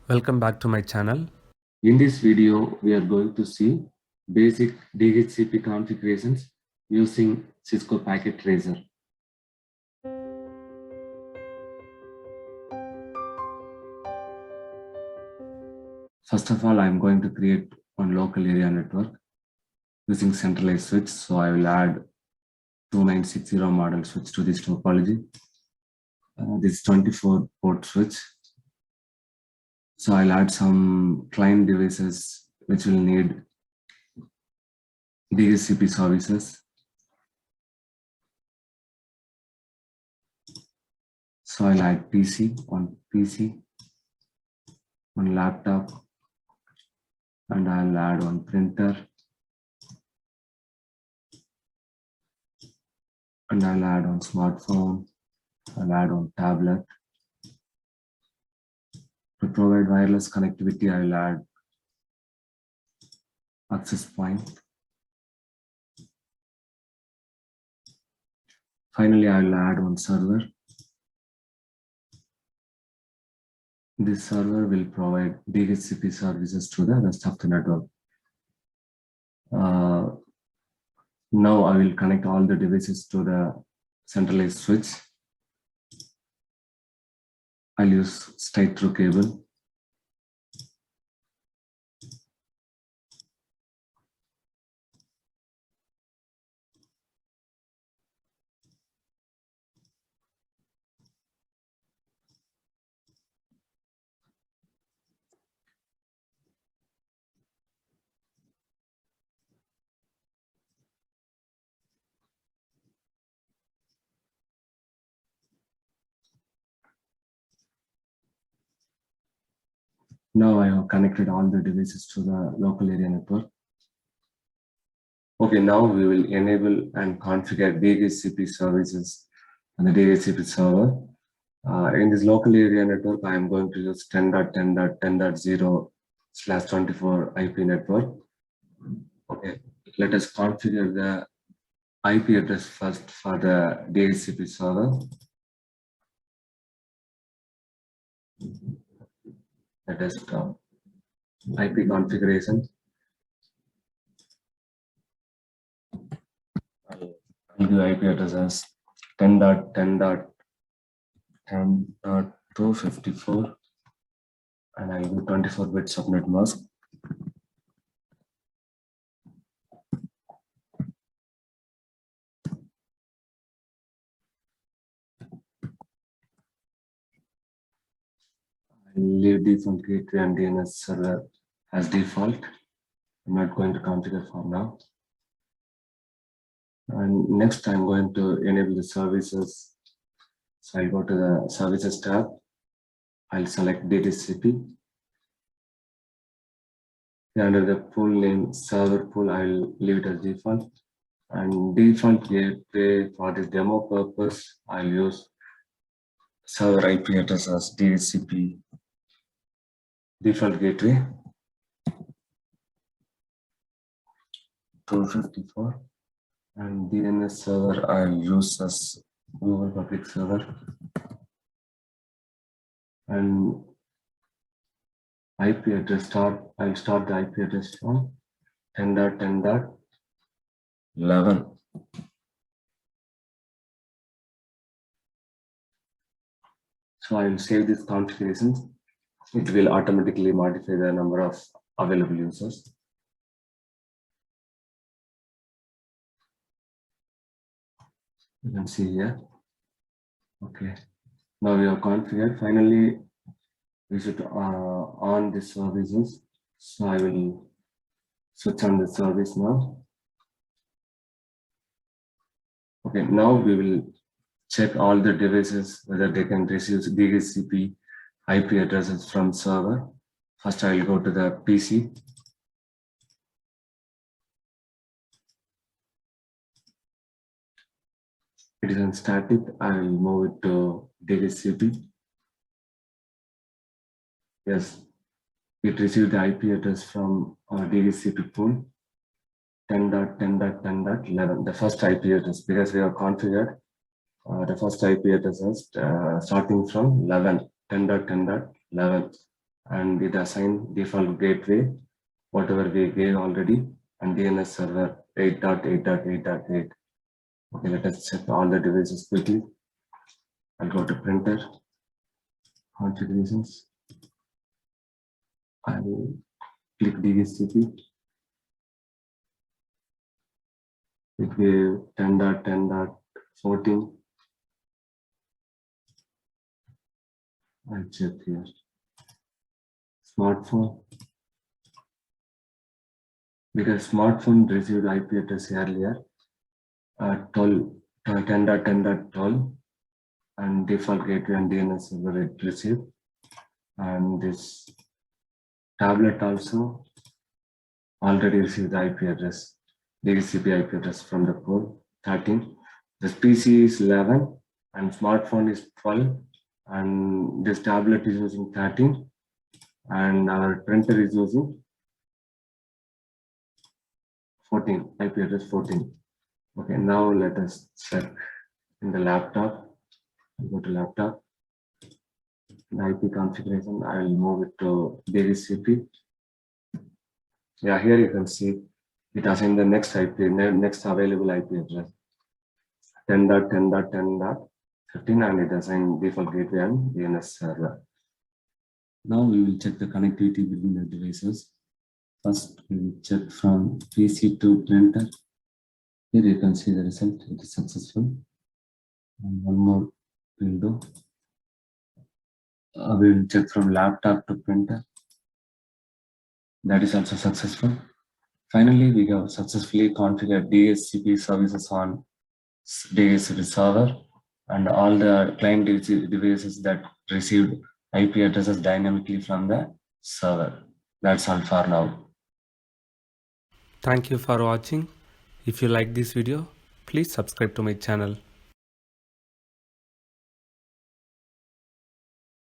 Welcome back to my channel. In this video, we are going to see basic DHCP configurations using Cisco Packet Tracer. First of all, I'm going to create one local area network using centralized switch. So I will add 2960 model switch to this topology. This 24 port switch. So I'll add some client devices which will need DHCP services. So I'll add one laptop, and I'll add one printer, and I'll add one smartphone, I'll add one tablet. To provide wireless connectivity, I'll add access point. Finally, I'll add one server. This server will provide DHCP services to the rest of the network. Now I will connect all the devices to the centralized switch. I'll use straight through cable. Now I have connected all the devices to the local area network. Okay, now we will enable and configure DHCP services on the DHCP server. In this local area network, I am going to use 10.10.10.0/24 IP network. Okay, let us configure the IP address first for the DHCP server. The desktop IP configuration. I'll give IP address as 10.10.10.254, and I'll give 24-bit subnet mask. I'll leave default gateway and DNS server as default. I'm not going to configure for now. And next, I'm going to enable the services. So I'll go to the services tab. I'll select DHCP. Under the pool name server pool, I'll leave it as default. And default gateway for this demo purpose, I'll use server IP address as DHCP default gateway 254, and DNS server I'll use as Google public server, and IP address I'll start the IP address from 10.10.11. So I'll save these configurations. It will automatically modify the number of available users. You can see here. Okay. Now we have configured. Finally, we should on the services. So I will switch on the service now. Okay, now we will check all the devices whether they can receive DHCP IP addresses from server. First, I will go to the PC. It is on static. I will move it to DHCP. Yes, it received the IP address from DHCP pool 10.10.10.11, the first IP address, because we have configured the first IP address is starting from 10.10.11. and it assigns default gateway, whatever we gave already, and DNS server 8.8.8.8. Okay, let us check all the devices quickly. I'll go to printer, configurations. I will click DHCP. It will 10.10.14. I'll check here. Smartphone. Because smartphone received IP address earlier, 10.10.12, and default gateway and DNS server it received. And this tablet also already received the IP address, DHCP IP address from the port 13. This PC is 11 and smartphone is 12, and this tablet is using 13, and our printer is using 14, IP address 14. Okay, now let us check in the laptop. I'll go to laptop. The IP configuration, I will move it to DHCP. Yeah, here you can see it assigns the next next available IP address 10.10.10.15, and it assigns default gateway and DNS server. Now we will check the connectivity between the devices. First, we will check from PC to printer. Here you can see the result, it is successful. And one more window. We will check from laptop to printer. That is also successful. Finally, we have successfully configured DHCP services on DHCP server, and all the client devices that received IP addresses dynamically from the server. That's all for now. Thank you for watching. If you like this video, please subscribe to my channel.